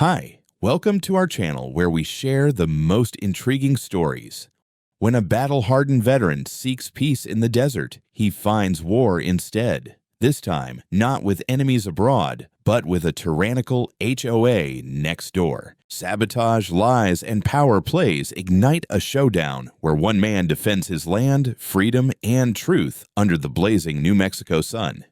Hi, welcome to our channel where we share the most intriguing stories. When a battle-hardened veteran seeks peace in the desert, he finds war instead. This time, not with enemies abroad, but with a tyrannical HOA next door. Sabotage, lies, and power plays ignite a showdown where one man defends his land, freedom, and truth under the blazing New Mexico sun.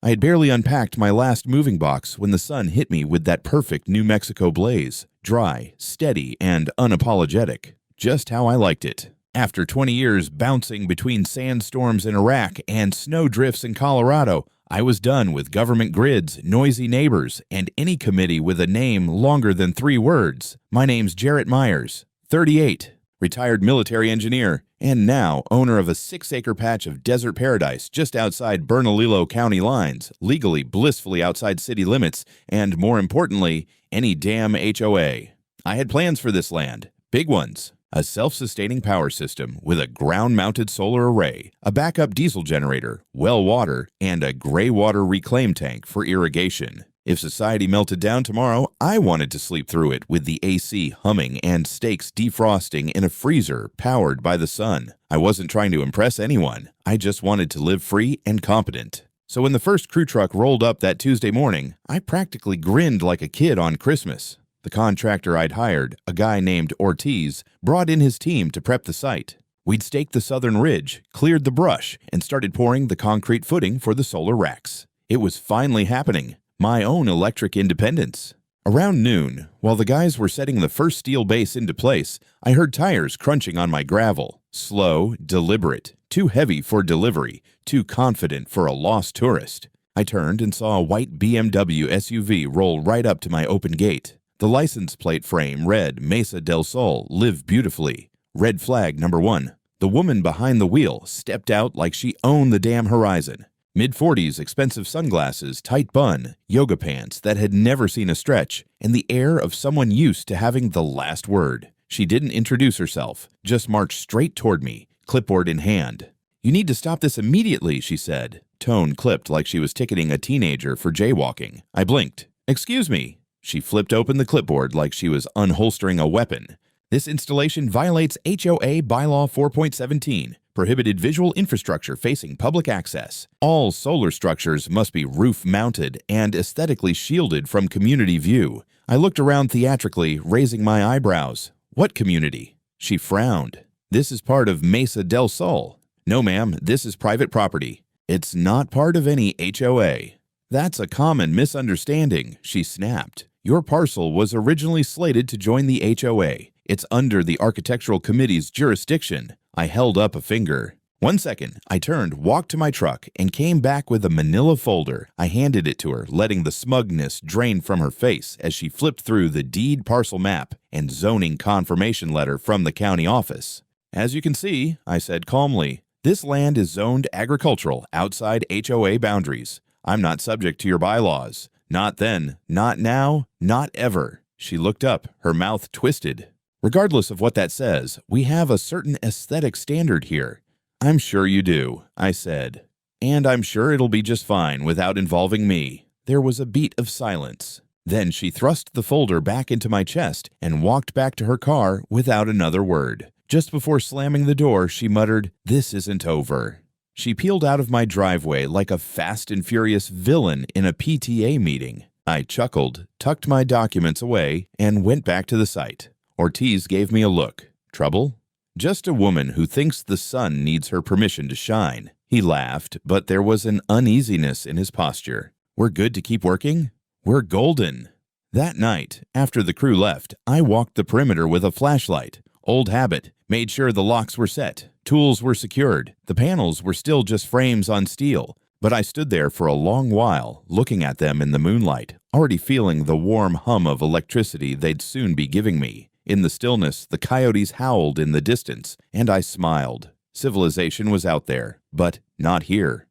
I had barely unpacked my last moving box when the sun hit me with that perfect New Mexico blaze. Dry, steady, and unapologetic. Just how I liked it. After 20 years bouncing between sandstorms in Iraq and snowdrifts in Colorado, I was done with government grids, noisy neighbors, and any committee with a name longer than 3 words. My name's Jarrett Myers, 38, retired military engineer, and now owner of a 6-acre patch of desert paradise just outside Bernalillo County lines, legally blissfully outside city limits, and more importantly, any damn HOA. I had plans for this land, big ones. A self-sustaining power system with a ground-mounted solar array, a backup diesel generator, well water, and a gray water reclaim tank for irrigation. If society melted down tomorrow, I wanted to sleep through it with the AC humming and steaks defrosting in a freezer powered by the sun. I wasn't trying to impress anyone. I just wanted to live free and competent. So when the first crew truck rolled up that Tuesday morning, I practically grinned like a kid on Christmas. The contractor I'd hired, a guy named Ortiz, brought in his team to prep the site. We'd staked the southern ridge, cleared the brush, and started pouring the concrete footing for the solar racks. It was finally happening. My own electric independence. Around noon, while the guys were setting the first steel base into place, I heard tires crunching on my gravel. Slow, deliberate, too heavy for delivery, too confident for a lost tourist. I turned and saw a white BMW SUV roll right up to my open gate. The license plate frame read Mesa del Sol, live beautifully. Red flag number 1. The woman behind the wheel stepped out like she owned the damn horizon. Mid-40s, expensive sunglasses, tight bun, yoga pants that had never seen a stretch, and the air of someone used to having the last word. She didn't introduce herself, just marched straight toward me, clipboard in hand. "You need to stop this immediately," she said. Tone clipped like she was ticketing a teenager for jaywalking. I blinked. "Excuse me." She flipped open the clipboard like she was unholstering a weapon. "This installation violates HOA Bylaw 4.17. Prohibited visual infrastructure facing public access. All solar structures must be roof-mounted and aesthetically shielded from community view." I looked around theatrically, raising my eyebrows. "What community?" She frowned. "This is part of Mesa del Sol." "No, ma'am, this is private property." "It's not part of any HOA." "That's a common misunderstanding," she snapped. "Your parcel was originally slated to join the HOA. It's under the Architectural Committee's jurisdiction." I held up a finger. "1 second. I turned, walked to my truck, and came back with a manila folder. I handed it to her, letting the smugness drain from her face as she flipped through the deed parcel map and zoning confirmation letter from the county office. "As you can see," I said calmly, "this land is zoned agricultural outside HOA boundaries. I'm not subject to your bylaws. Not then, not now, not ever." She looked up, her mouth twisted. "Regardless of what that says, we have a certain aesthetic standard here." "I'm sure you do," I said. "And I'm sure it'll be just fine without involving me." There was a beat of silence. Then she thrust the folder back into my chest and walked back to her car without another word. Just before slamming the door, she muttered, "This isn't over." She peeled out of my driveway like a fast and furious villain in a PTA meeting. I chuckled, tucked my documents away, and went back to the site. Ortiz gave me a look. "Trouble?" "Just a woman who thinks the sun needs her permission to shine." He laughed, but there was an uneasiness in his posture. "We're good to keep working?" "We're golden." That night, after the crew left, I walked the perimeter with a flashlight. Old habit. Made sure the locks were set. Tools were secured. The panels were still just frames on steel. But I stood there for a long while, looking at them in the moonlight, already feeling the warm hum of electricity they'd soon be giving me. In the stillness, the coyotes howled in the distance, and I smiled. Civilization was out there, but not here.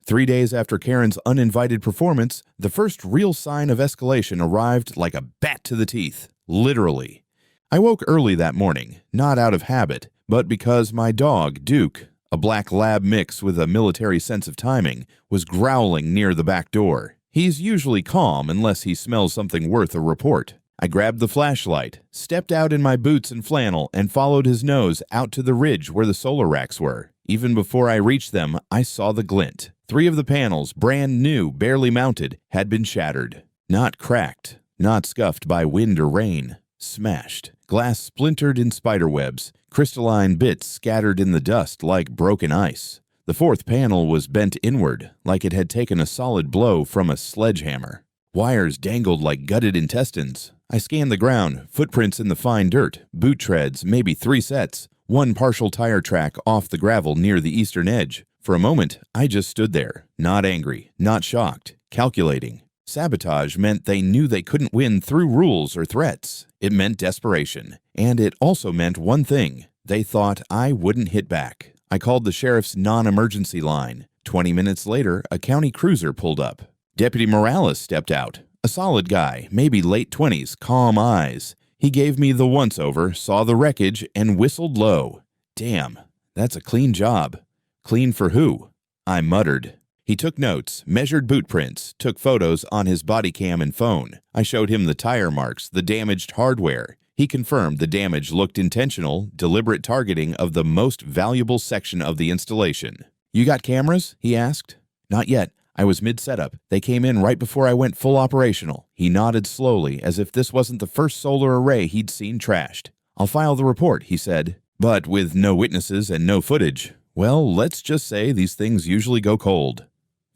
3 days after Karen's uninvited performance, the first real sign of escalation arrived like a bat to the teeth, literally. I woke early that morning, not out of habit, but because my dog, Duke, a black lab mix with a military sense of timing, was growling near the back door. He's usually calm unless he smells something worth a report. I grabbed the flashlight, stepped out in my boots and flannel, and followed his nose out to the ridge where the solar racks were. Even before I reached them, I saw the glint. 3 of the panels, brand new, barely mounted, had been shattered. Not cracked, not scuffed by wind or rain. Smashed, glass splintered in spiderwebs, crystalline bits scattered in the dust like broken ice. The 4th panel was bent inward, like it had taken a solid blow from a sledgehammer. Wires dangled like gutted intestines. I scanned the ground, footprints in the fine dirt, boot treads, maybe 3 sets, 1 partial tire track off the gravel near the eastern edge. For a moment, I just stood there, not angry, not shocked, calculating. Sabotage meant they knew they couldn't win through rules or threats. It meant desperation. And it also meant one thing. They thought I wouldn't hit back. I called the sheriff's non-emergency line. 20 minutes later, a county cruiser pulled up. Deputy Morales stepped out. A solid guy, maybe late 20s, calm eyes. He gave me the once-over, saw the wreckage, and whistled low. Damn, that's a clean job. Clean for who? I muttered. He took notes, measured boot prints, took photos on his body cam and phone. I showed him the tire marks, the damaged hardware. He confirmed the damage looked intentional, deliberate targeting of the most valuable section of the installation. You got cameras? He asked. Not yet. I was mid-setup. They came in right before I went full operational. He nodded slowly, as if this wasn't the first solar array he'd seen trashed. I'll file the report, he said. But with no witnesses and no footage, well, let's just say these things usually go cold.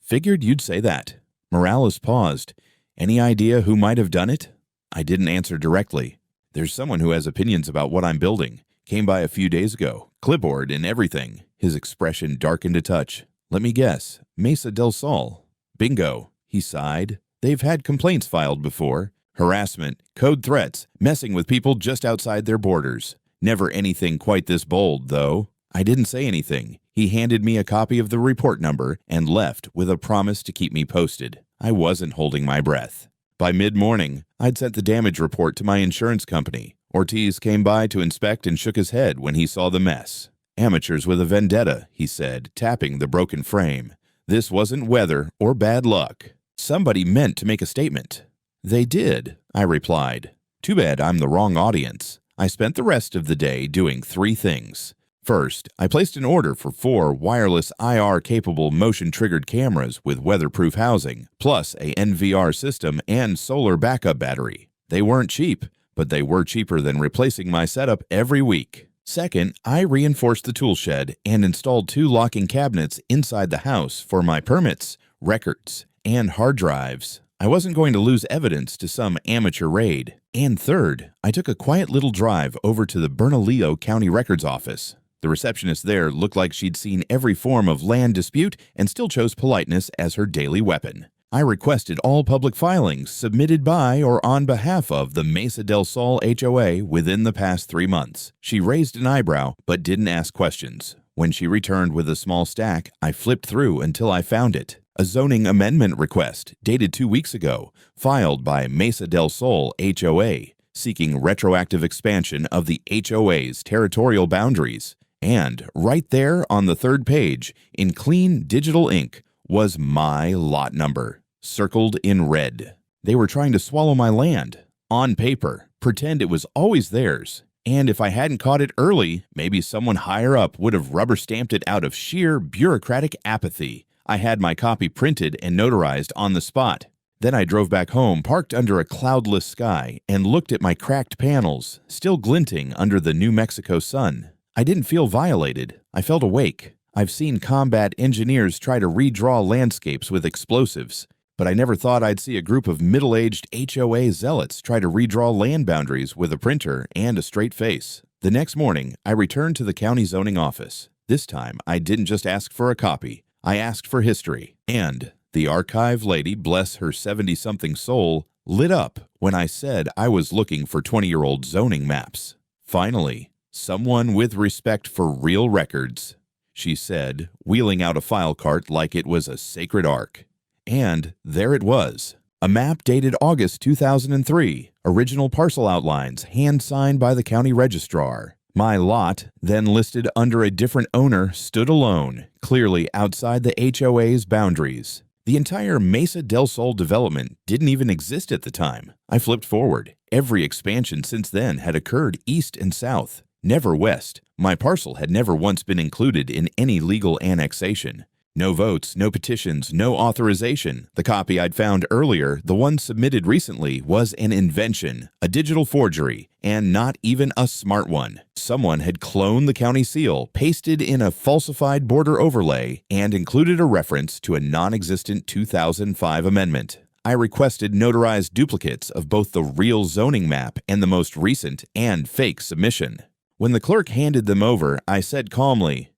Figured you'd say that. Morales paused. Any idea who might have done it? I didn't answer directly. There's someone who has opinions about what I'm building. Came by a few days ago. Clipboard and everything. His expression darkened a touch. Let me guess. Mesa del Sol. Bingo. He sighed. They've had complaints filed before. Harassment, code threats, messing with people just outside their borders. Never anything quite this bold, though. I didn't say anything. He handed me a copy of the report number and left with a promise to keep me posted. I wasn't holding my breath. By mid-morning, I'd sent the damage report to my insurance company. Ortiz came by to inspect and shook his head when he saw the mess. Amateurs with a vendetta, he said, tapping the broken frame. This wasn't weather or bad luck. Somebody meant to make a statement. They did, I replied. Too bad I'm the wrong audience. I spent the rest of the day doing 3 things. First, I placed an order for 4 wireless IR-capable motion-triggered cameras with weatherproof housing, plus a NVR system and solar backup battery. They weren't cheap, but they were cheaper than replacing my setup every week. Second, I reinforced the tool shed and installed 2 locking cabinets inside the house for my permits, records, and hard drives. I wasn't going to lose evidence to some amateur raid. And third, I took a quiet little drive over to the Bernalillo County Records Office. The receptionist there looked like she'd seen every form of land dispute and still chose politeness as her daily weapon. I requested all public filings submitted by or on behalf of the Mesa del Sol HOA within the past 3 months. She raised an eyebrow but didn't ask questions. When she returned with a small stack, I flipped through until I found it. A zoning amendment request dated 2 weeks ago, filed by Mesa del Sol HOA, seeking retroactive expansion of the HOA's territorial boundaries. And right there on the 3rd page, in clean digital ink, was my lot number, circled in red. They were trying to swallow my land, on paper, pretend it was always theirs. And if I hadn't caught it early, maybe someone higher up would have rubber-stamped it out of sheer bureaucratic apathy. I had my copy printed and notarized on the spot. Then I drove back home, parked under a cloudless sky, and looked at my cracked panels, still glinting under the New Mexico sun. I didn't feel violated. I felt awake. I've seen combat engineers try to redraw landscapes with explosives, but I never thought I'd see a group of middle-aged HOA zealots try to redraw land boundaries with a printer and a straight face. The next morning, I returned to the county zoning office. This time, I didn't just ask for a copy. I asked for history. And the archive lady, bless her 70-something soul, lit up when I said I was looking for 20-year-old zoning maps. Finally, someone with respect for real records, she said, wheeling out a file cart like it was a sacred ark. And there it was. A map dated August 2003, original parcel outlines, hand-signed by the county registrar. My lot, then listed under a different owner, stood alone, clearly outside the HOA's boundaries. The entire Mesa del Sol development didn't even exist at the time. I flipped forward. Every expansion since then had occurred east and south, never west. My parcel had never once been included in any legal annexation. No votes, no petitions, no authorization. The copy I'd found earlier, the one submitted recently, was an invention, a digital forgery, and not even a smart one. Someone had cloned the county seal, pasted in a falsified border overlay, and included a reference to a non-existent 2005 amendment. I requested notarized duplicates of both the real zoning map and the most recent and fake submission. When the clerk handed them over, I said calmly,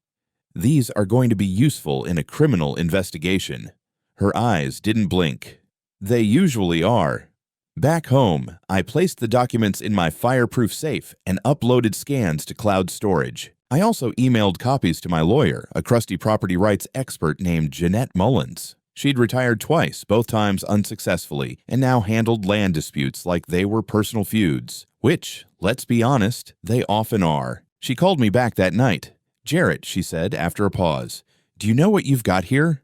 "These are going to be useful in a criminal investigation." Her eyes didn't blink. They usually are. Back home, I placed the documents in my fireproof safe and uploaded scans to cloud storage. I also emailed copies to my lawyer, a crusty property rights expert named Jeanette Mullins. She'd retired twice, both times unsuccessfully, and now handled land disputes like they were personal feuds, which, let's be honest, they often are. She called me back that night. "Jarrett," she said after a pause, "do you know what you've got here?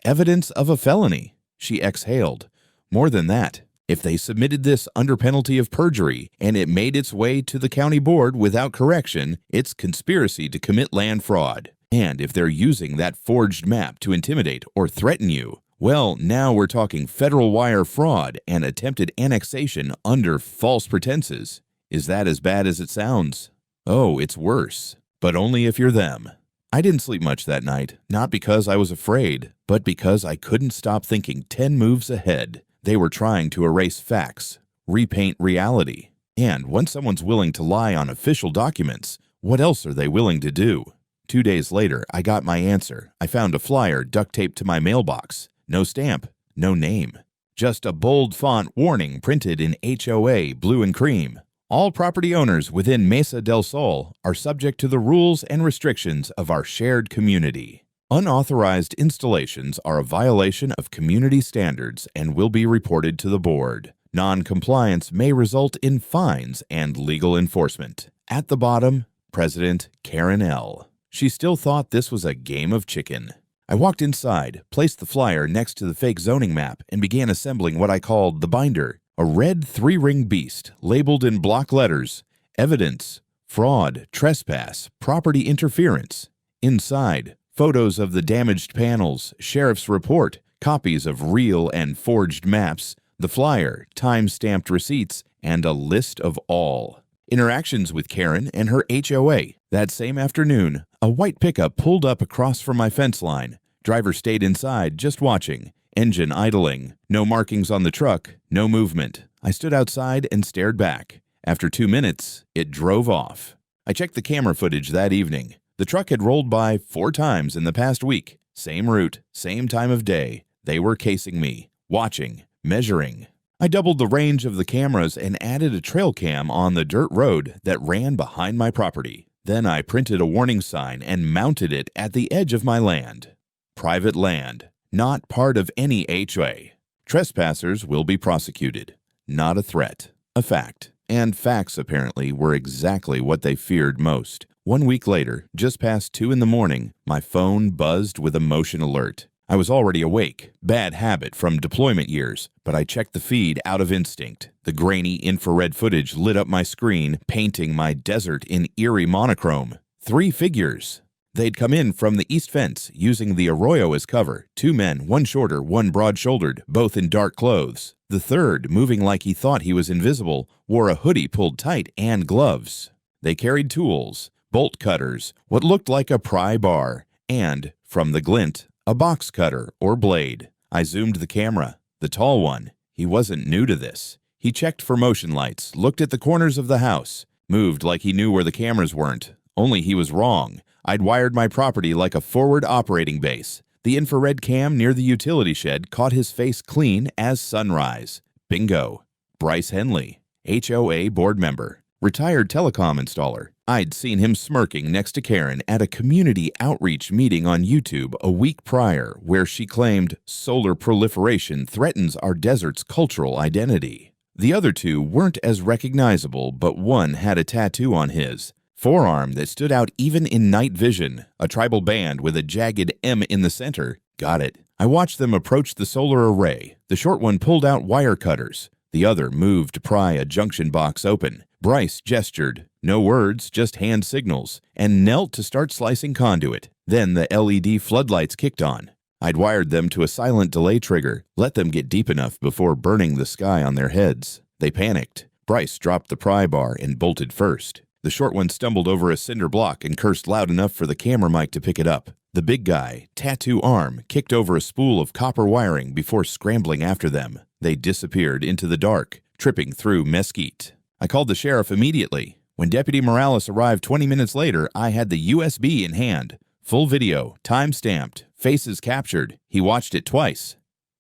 Evidence of a felony." She exhaled. "More than that. If they submitted this under penalty of perjury and it made its way to the county board without correction, it's conspiracy to commit land fraud. And if they're using that forged map to intimidate or threaten you, well, now we're talking federal wire fraud and attempted annexation under false pretenses. Is that as bad as it sounds? Oh, it's worse. But only if you're them." I didn't sleep much that night, not because I was afraid, but because I couldn't stop thinking 10 moves ahead. They were trying to erase facts, repaint reality. And once someone's willing to lie on official documents, what else are they willing to do? 2 days later, I got my answer. I found a flyer duct taped to my mailbox. No stamp, no name. Just a bold font warning printed in HOA blue and cream. All property owners within Mesa del Sol are subject to the rules and restrictions of our shared community. Unauthorized installations are a violation of community standards and will be reported to the board. Non-compliance may result in fines and legal enforcement. At the bottom, President Karen L. She still thought this was a game of chicken. I walked inside, placed the flyer next to the fake zoning map, and began assembling what I called the binder. A red 3-ring beast labeled in block letters: evidence, fraud, trespass, property interference. Inside, photos of the damaged panels, sheriff's report, copies of real and forged maps, the flyer, time-stamped receipts, and a list of all. Interactions with Karen and her HOA. That same afternoon, a white pickup pulled up across from my fence line. Driver stayed inside, just watching. Engine idling. No markings on the truck, no movement. I stood outside and stared back. After 2 minutes, it drove off. I checked the camera footage that evening. The truck had rolled by 4 times in the past week. Same route, same time of day. They were casing me, watching, measuring. I doubled the range of the cameras and added a trail cam on the dirt road that ran behind my property. Then I printed a warning sign and mounted it at the edge of my land. Private land. Not part of any HOA. Trespassers will be prosecuted. Not a threat. A fact. And facts, apparently, were exactly what they feared most. 1 week later, just past 2 in the morning, my phone buzzed with a motion alert. I was already awake. Bad habit from deployment years, but I checked the feed out of instinct. The grainy infrared footage lit up my screen, painting my desert in eerie monochrome. 3 figures. They'd come in from the east fence, using the arroyo as cover. 2 men, one shorter, one broad-shouldered, both in dark clothes. The third, moving like he thought he was invisible, wore a hoodie pulled tight and gloves. They carried tools, bolt cutters, what looked like a pry bar, and, from the glint, a box cutter or blade. I zoomed the camera. The tall one. He wasn't new to this. He checked for motion lights, looked at the corners of the house, moved like he knew where the cameras weren't. Only he was wrong. I'd wired my property like a forward operating base. The infrared cam near the utility shed caught his face clean as sunrise. Bingo. Bryce Henley, HOA board member, retired telecom installer. I'd seen him smirking next to Karen at a community outreach meeting on YouTube a week prior, where she claimed solar proliferation threatens our desert's cultural identity. The other 2 weren't as recognizable, but one had a tattoo on his forearm that stood out even in night vision. A tribal band with a jagged M in the center. Got it. I watched them approach the solar array. The short one pulled out wire cutters. The other moved to pry a junction box open. Bryce gestured, no words, just hand signals, and knelt to start slicing conduit. Then the LED floodlights kicked on. I'd wired them to a silent delay trigger, let them get deep enough before burning the sky on their heads. They panicked. Bryce dropped the pry bar and bolted first. The short one stumbled over a cinder block and cursed loud enough for the camera mic to pick it up. The big guy, tattoo arm, kicked over a spool of copper wiring before scrambling after them. They disappeared into the dark, tripping through mesquite. I called the sheriff immediately. When Deputy Morales arrived 20 minutes later, I had the USB in hand. Full video, time-stamped, faces captured. He watched it twice.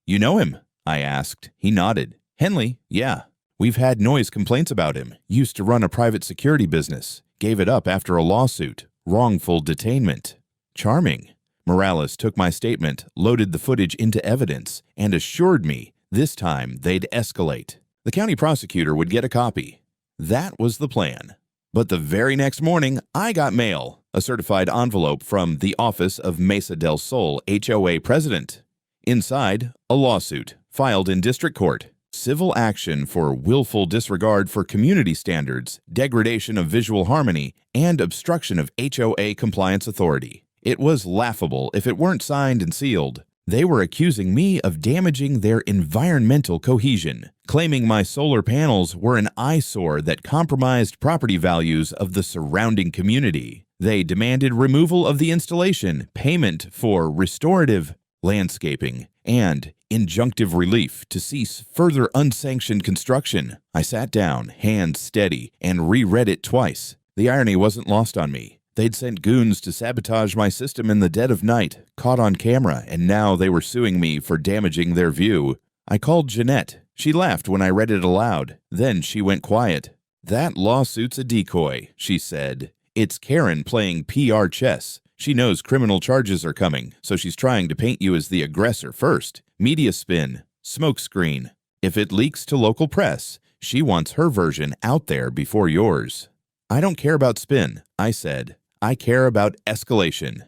"You know him?" I asked. He nodded. "Henley? Yeah. We've had noise complaints about him. Used to run a private security business. Gave it up after a lawsuit. Wrongful detainment." Charming. Morales took my statement, loaded the footage into evidence, and assured me this time they'd escalate. The county prosecutor would get a copy. That was the plan. But the very next morning, I got mail, a certified envelope from the office of Mesa del Sol HOA president. Inside, a lawsuit filed in district court. Civil action for willful disregard for community standards, degradation of visual harmony, and obstruction of HOA compliance authority. It was laughable if it weren't signed and sealed. They were accusing me of damaging their environmental cohesion, claiming my solar panels were an eyesore that compromised property values of the surrounding community. They demanded removal of the installation, payment for restorative landscaping, and injunctive relief to cease further unsanctioned construction. I sat down, hands steady, and reread it twice. The irony wasn't lost on me. They'd sent goons to sabotage my system in the dead of night, caught on camera, and now they were suing me for damaging their view. I called Jeanette. She laughed when I read it aloud. Then she went quiet. "That lawsuit's a decoy," she said. "It's Karen playing PR chess. She knows criminal charges are coming, so she's trying to paint you as the aggressor first. Media spin, smokescreen. If it leaks to local press, she wants her version out there before yours." "I don't care about spin," I said. "I care about escalation."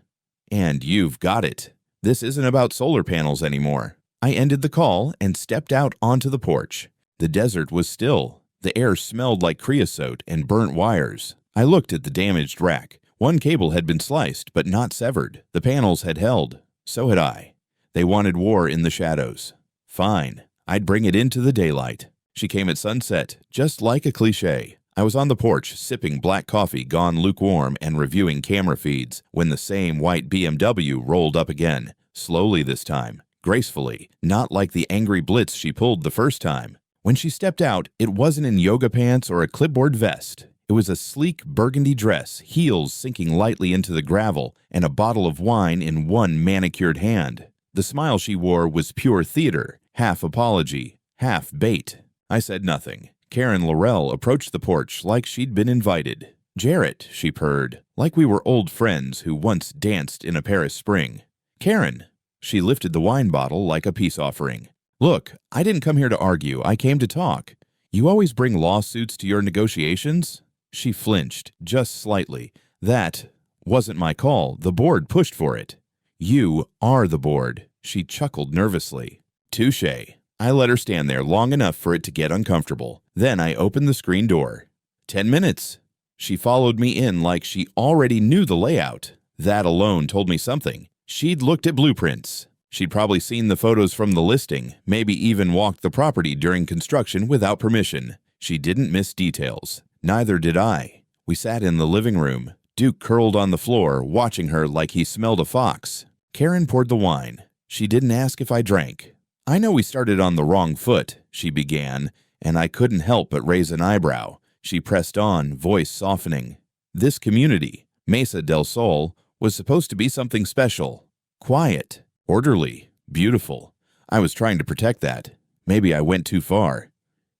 And you've got it. This isn't about solar panels anymore. I ended the call and stepped out onto the porch. The desert was still. The air smelled like creosote and burnt wires. I looked at the damaged rack. One cable had been sliced, but not severed. The panels had held. So had I. They wanted war in the shadows. Fine. I'd bring it into the daylight. She came at sunset, just like a cliché. I was on the porch, sipping black coffee gone lukewarm and reviewing camera feeds, when the same white BMW rolled up again, slowly this time, gracefully, not like the angry blitz she pulled the first time. When she stepped out, it wasn't in yoga pants or a clipboard vest. It was a sleek burgundy dress, heels sinking lightly into the gravel, and a bottle of wine in one manicured hand. The smile she wore was pure theater, half apology, half bait. I said nothing. Karen Laurel approached the porch like she'd been invited. "Jarrett," she purred, like we were old friends who once danced in a Paris spring. "Karen." She lifted the wine bottle like a peace offering. "Look, I didn't come here to argue. I came to talk. You always bring lawsuits to your negotiations?" She flinched, just slightly. "That wasn't my call. The board pushed for it." "You are the board." She chuckled nervously. "Touché." I let her stand there long enough for it to get uncomfortable. Then I opened the screen door. 10 minutes. She followed me in like she already knew the layout. That alone told me something. She'd looked at blueprints. She'd probably seen the photos from the listing, maybe even walked the property during construction without permission. She didn't miss details. Neither did I. We sat in the living room. Duke curled on the floor, watching her like he smelled a fox. Karen poured the wine. She didn't ask if I drank. "I know we started on the wrong foot," she began, and I couldn't help but raise an eyebrow. She pressed on, voice softening. "This community, Mesa del Sol, was supposed to be something special. Quiet, orderly, beautiful. I was trying to protect that. Maybe I went too far."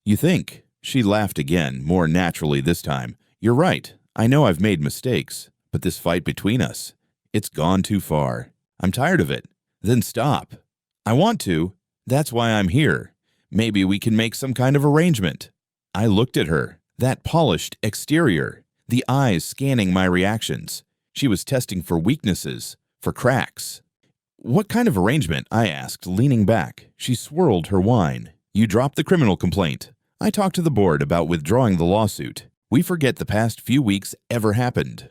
"You think?" She laughed again, more naturally this time. "You're right. I know I've made mistakes. But this fight between us, it's gone too far. I'm tired of it." "Then stop." "I want to. That's why I'm here. Maybe we can make some kind of arrangement." I looked at her, that polished exterior, the eyes scanning my reactions. She was testing for weaknesses, for cracks. What kind of arrangement? I asked, leaning back. She swirled her wine. You dropped the criminal complaint. I talked to the board about withdrawing the lawsuit. We forget the past few weeks ever happened.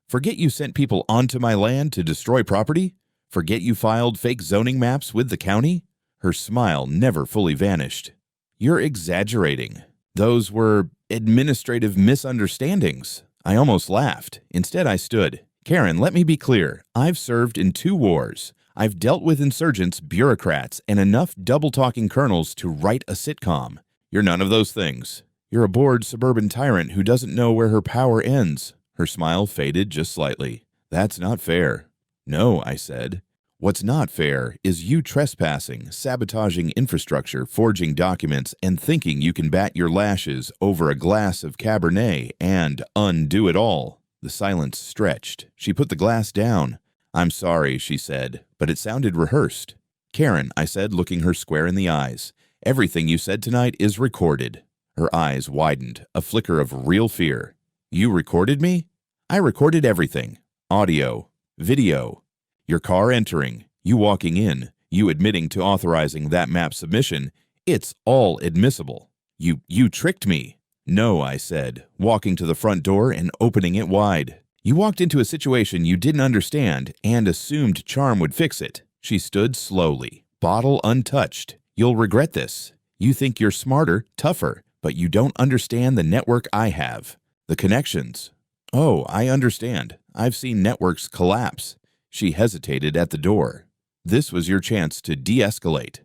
Forget you sent people onto my land to destroy property? Forget you filed fake zoning maps with the county? Her smile never fully vanished. You're exaggerating. Those were administrative misunderstandings. I almost laughed. Instead, I stood. Karen, let me be clear. I've served in 2 wars. I've dealt with insurgents, bureaucrats, and enough double-talking colonels to write a sitcom. You're none of those things. You're a bored suburban tyrant who doesn't know where her power ends. Her smile faded just slightly. That's not fair. No, I said. What's not fair is you trespassing, sabotaging infrastructure, forging documents, and thinking you can bat your lashes over a glass of Cabernet and undo it all. The silence stretched. She put the glass down. I'm sorry, she said, but it sounded rehearsed. Karen, I said, looking her square in the eyes, everything you said tonight is recorded. Her eyes widened, a flicker of real fear. You recorded me? I recorded everything. Audio, video, your car entering, you walking in, you admitting to authorizing that map submission. It's all admissible. You tricked me. No, I said, walking to the front door and opening it wide. You walked into a situation you didn't understand and assumed charm would fix it. She stood slowly, bottle untouched. You'll regret this. You think you're smarter, tougher, but you don't understand the network I have. The connections. Oh, I understand. I've seen networks collapse. She hesitated at the door. This was your chance to de-escalate.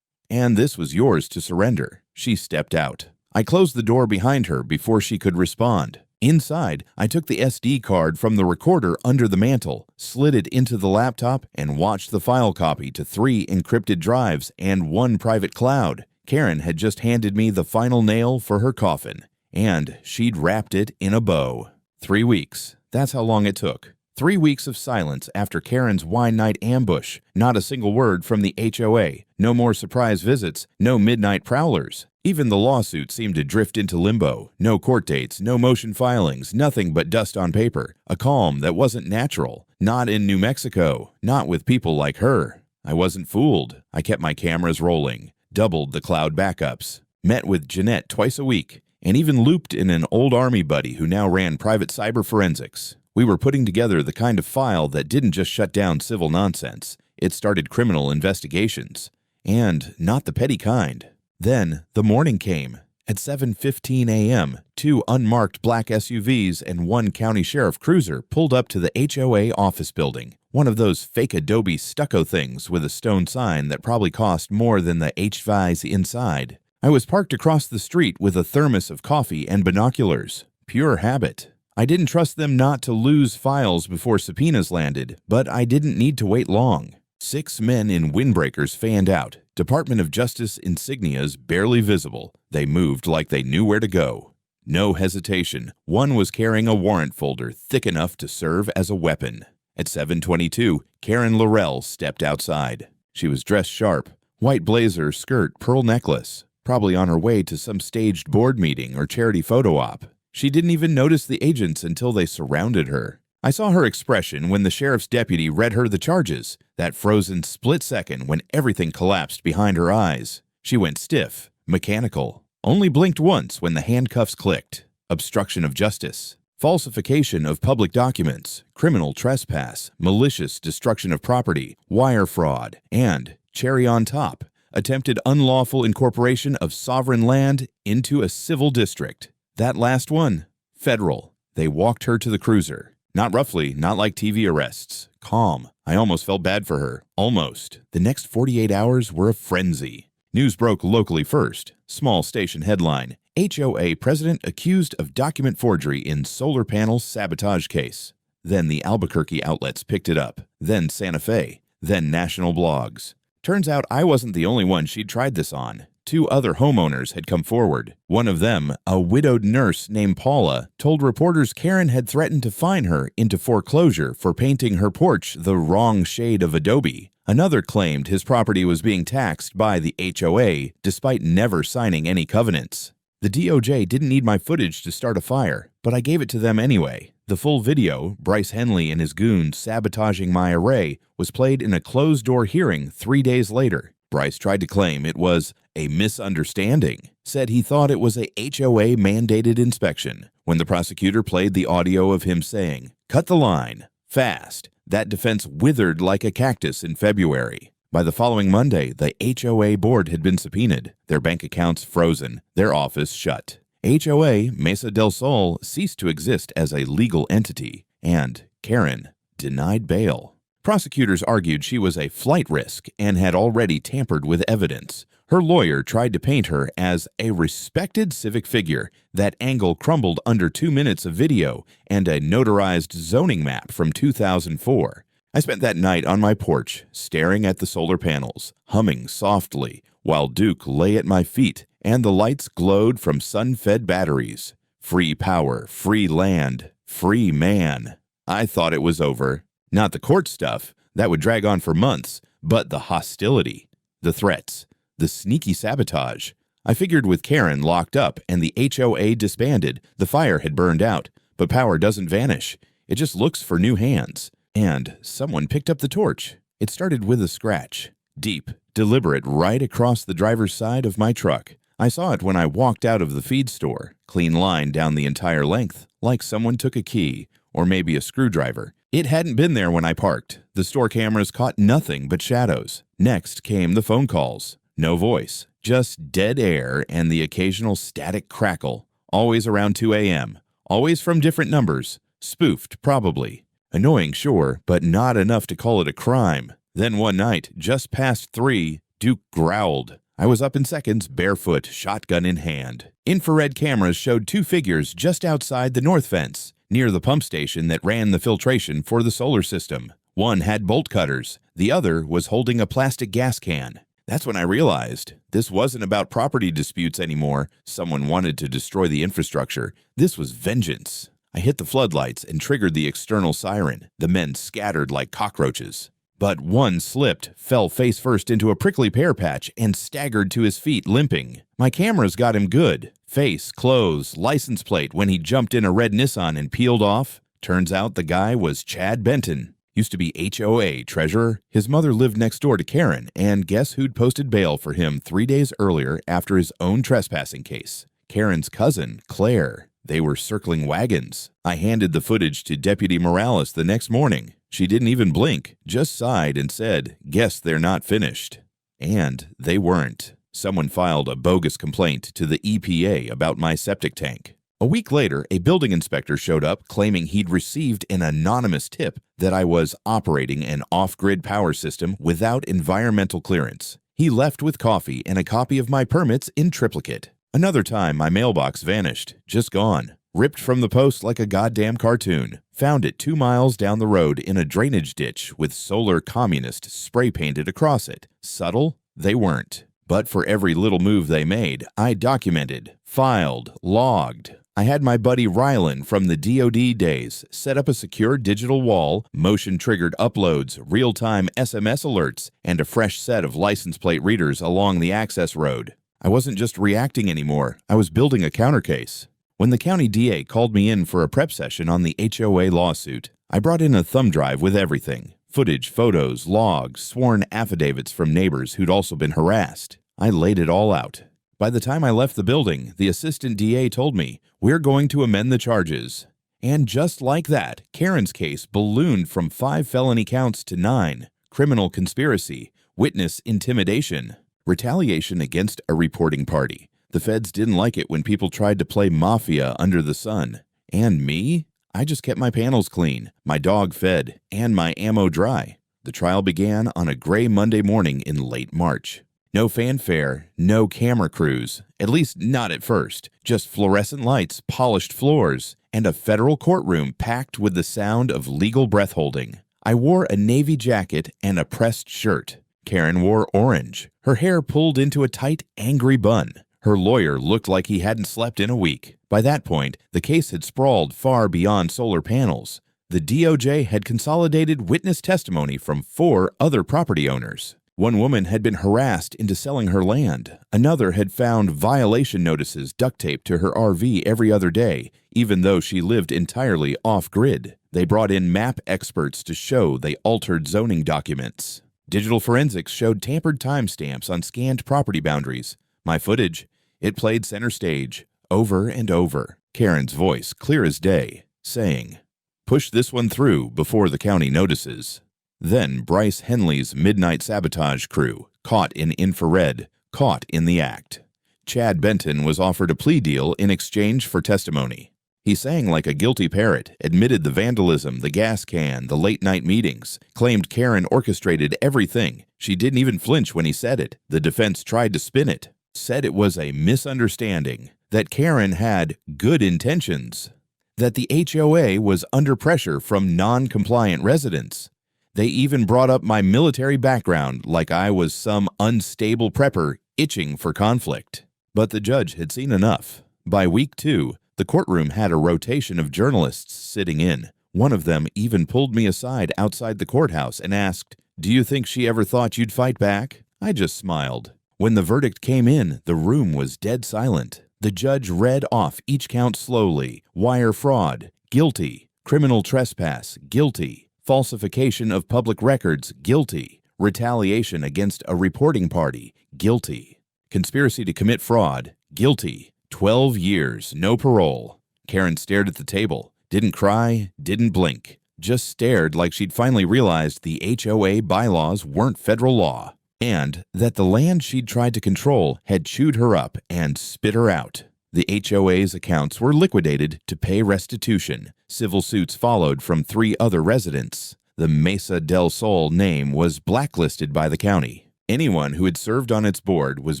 And this was yours to surrender. She stepped out. I closed the door behind her before she could respond. Inside, I took the SD card from the recorder under the mantle, slid it into the laptop, and watched the file copy to 3 encrypted drives and 1 private cloud. Karen had just handed me the final nail for her coffin, and she'd wrapped it in a bow. 3 weeks. That's how long it took. 3 weeks of silence after Karen's wine night ambush. Not a single word from the HOA. No more surprise visits. No midnight prowlers. Even the lawsuit seemed to drift into limbo. No court dates, no motion filings, nothing but dust on paper. A calm that wasn't natural. Not in New Mexico. Not with people like her. I wasn't fooled. I kept my cameras rolling. Doubled the cloud backups. Met with Jeanette twice a week. And even looped in an old army buddy who now ran private cyber forensics. We were putting together the kind of file that didn't just shut down civil nonsense. It started criminal investigations. And not the petty kind. Then the morning came. At 7:15 a.m., 2 unmarked black SUVs and 1 county sheriff cruiser pulled up to the HOA office building. One of those fake Adobe stucco things with a stone sign that probably cost more than the HOAs inside. I was parked across the street with a thermos of coffee and binoculars. Pure habit. I didn't trust them not to lose files before subpoenas landed, but I didn't need to wait long. 6 men in windbreakers fanned out, Department of Justice insignias barely visible. They moved like they knew where to go. No hesitation. One was carrying a warrant folder thick enough to serve as a weapon. At 7:22, Karen Laurel stepped outside. She was dressed sharp, white blazer, skirt, pearl necklace, probably on her way to some staged board meeting or charity photo op. She didn't even notice the agents until they surrounded her. I saw her expression when the sheriff's deputy read her the charges, that frozen split second when everything collapsed behind her eyes. She went stiff, mechanical, only blinked once when the handcuffs clicked. Obstruction of justice, falsification of public documents, criminal trespass, malicious destruction of property, wire fraud, and, cherry on top, attempted unlawful incorporation of sovereign land into a civil district. That last one, federal. They walked her to the cruiser. Not roughly, not like TV arrests. Calm. I almost felt bad for her. Almost. The next 48 hours were a frenzy. News broke locally first. Small station headline. HOA president accused of document forgery in solar panel sabotage case. Then the Albuquerque outlets picked it up. Then Santa Fe. Then national blogs. Turns out I wasn't the only one she'd tried this on. 2 other homeowners had come forward. One of them, a widowed nurse named Paula, told reporters Karen had threatened to fine her into foreclosure for painting her porch the wrong shade of Adobe. Another claimed his property was being taxed by the HOA despite never signing any covenants. The DOJ didn't need my footage to start a fire, but I gave it to them anyway. The full video, Bryce Henley and his goons sabotaging my array, was played in a closed-door hearing 3 days later. Bryce tried to claim it was a misunderstanding, said he thought it was a HOA-mandated inspection. When the prosecutor played the audio of him saying, "Cut the line, fast," that defense withered like a cactus in February. By the following Monday, the HOA board had been subpoenaed, their bank accounts frozen, their office shut. HOA Mesa del Sol ceased to exist as a legal entity, and Karen denied bail. Prosecutors argued she was a flight risk and had already tampered with evidence. Her lawyer tried to paint her as a respected civic figure. That angle crumbled under 2 minutes of video and a notarized zoning map from 2004. I spent that night on my porch, staring at the solar panels, humming softly, while Duke lay at my feet and the lights glowed from sun-fed batteries. Free power, free land, free man. I thought it was over. Not the court stuff, that would drag on for months, but the hostility, the threats, the sneaky sabotage. I figured with Karen locked up and the HOA disbanded, the fire had burned out, but power doesn't vanish. It just looks for new hands. And someone picked up the torch. It started with a scratch, deep, deliberate, right across the driver's side of my truck. I saw it when I walked out of the feed store, clean line down the entire length, like someone took a key, or maybe a screwdriver. It hadn't been there when I parked. The store cameras caught nothing but shadows. Next came the phone calls. No voice, just dead air and the occasional static crackle, always around 2 a.m., always from different numbers, spoofed probably. Annoying, sure, but not enough to call it a crime. Then one night, just past 3, Duke growled. I was up in seconds, barefoot, shotgun in hand. Infrared cameras showed 2 figures just outside the north fence, near the pump station that ran the filtration for the solar system. One had bolt cutters, the other was holding a plastic gas can. That's when I realized this wasn't about property disputes anymore. Someone wanted to destroy the infrastructure. This was vengeance. I hit the floodlights and triggered the external siren. The men scattered like cockroaches. But one slipped, fell face first into a prickly pear patch, and staggered to his feet, limping. My cameras got him good. Face, clothes, license plate when he jumped in a red Nissan and peeled off. Turns out the guy was Chad Benton. Used to be HOA treasurer. His mother lived next door to Karen, and guess who'd posted bail for him 3 days earlier after his own trespassing case? Karen's cousin, Claire. They were circling wagons. I handed the footage to Deputy Morales the next morning. She didn't even blink, just sighed and said, "Guess they're not finished." And they weren't. Someone filed a bogus complaint to the EPA about my septic tank. A week later, a building inspector showed up claiming he'd received an anonymous tip that I was operating an off-grid power system without environmental clearance. He left with coffee and a copy of my permits in triplicate. Another time, my mailbox vanished, just gone. Ripped from the post like a goddamn cartoon. Found it 2 miles down the road in a drainage ditch with solar communist spray painted across it. Subtle? They weren't. But for every little move they made, I documented, filed, logged. I had my buddy Rylan from the DoD days set up a secure digital wall, motion-triggered uploads, real-time SMS alerts, and a fresh set of license plate readers along the access road. I wasn't just reacting anymore, I was building a countercase. When the county DA called me in for a prep session on the HOA lawsuit, I brought in a thumb drive with everything. Footage, photos, logs, sworn affidavits from neighbors who'd also been harassed. I laid it all out. By the time I left the building, the assistant DA told me, "We're going to amend the charges." And just like that, Karen's case ballooned from 5 felony counts to 9. Criminal conspiracy, witness intimidation, retaliation against a reporting party. The feds didn't like it when people tried to play mafia under the sun. And me? I just kept my panels clean, my dog fed, and my ammo dry. The trial began on a gray Monday morning in late March. No fanfare, no camera crews, at least not at first. Just fluorescent lights, polished floors, and a federal courtroom packed with the sound of legal breath-holding. I wore a navy jacket and a pressed shirt. Karen wore orange, her hair pulled into a tight, angry bun. Her lawyer looked like he hadn't slept in a week. By that point, the case had sprawled far beyond solar panels. The DOJ had consolidated witness testimony from 4 other property owners. One woman had been harassed into selling her land. Another had found violation notices duct taped to her RV every other day, even though she lived entirely off-grid. They brought in map experts to show they altered zoning documents. Digital forensics showed tampered timestamps on scanned property boundaries. My footage, it played center stage, over and over. Karen's voice clear as day, saying, "Push this one through before the county notices." Then Bryce Henley's midnight sabotage crew, caught in infrared, caught in the act. Chad Benton was offered a plea deal in exchange for testimony. He sang like a guilty parrot, admitted the vandalism, the gas can, the late-night meetings, claimed Karen orchestrated everything. She didn't even flinch when he said it. The defense tried to spin it, said it was a misunderstanding, that Karen had good intentions, that the HOA was under pressure from non-compliant residents. They even brought up my military background like I was some unstable prepper itching for conflict. But the judge had seen enough. By week 2, the courtroom had a rotation of journalists sitting in. One of them even pulled me aside outside the courthouse and asked, "Do you think she ever thought you'd fight back?" I just smiled. When the verdict came in, the room was dead silent. The judge read off each count slowly. Wire fraud, guilty. Criminal trespass, guilty. Falsification of public records, guilty. Retaliation against a reporting party, guilty. Conspiracy to commit fraud, guilty. 12 years, no parole. Karen stared at the table, didn't cry, didn't blink, just stared like she'd finally realized the HOA bylaws weren't federal law, and that the land she'd tried to control had chewed her up and spit her out. The HOA's accounts were liquidated to pay restitution. Civil suits followed from 3 other residents. The Mesa del Sol name was blacklisted by the county. Anyone who had served on its board was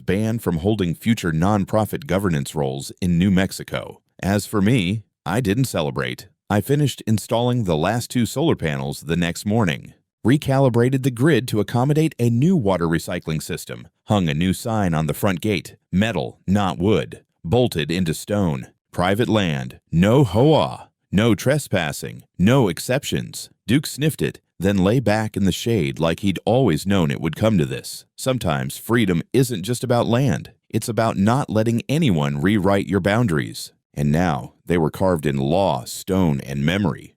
banned from holding future nonprofit governance roles in New Mexico. As for me, I didn't celebrate. I finished installing the last 2 solar panels the next morning, recalibrated the grid to accommodate a new water recycling system, hung a new sign on the front gate, metal, not wood, bolted into stone, private land, no HOA, no trespassing, no exceptions. Duke sniffed it, then lay back in the shade like he'd always known it would come to this. Sometimes freedom isn't just about land. It's about not letting anyone rewrite your boundaries. And now they were carved in law, stone, and memory.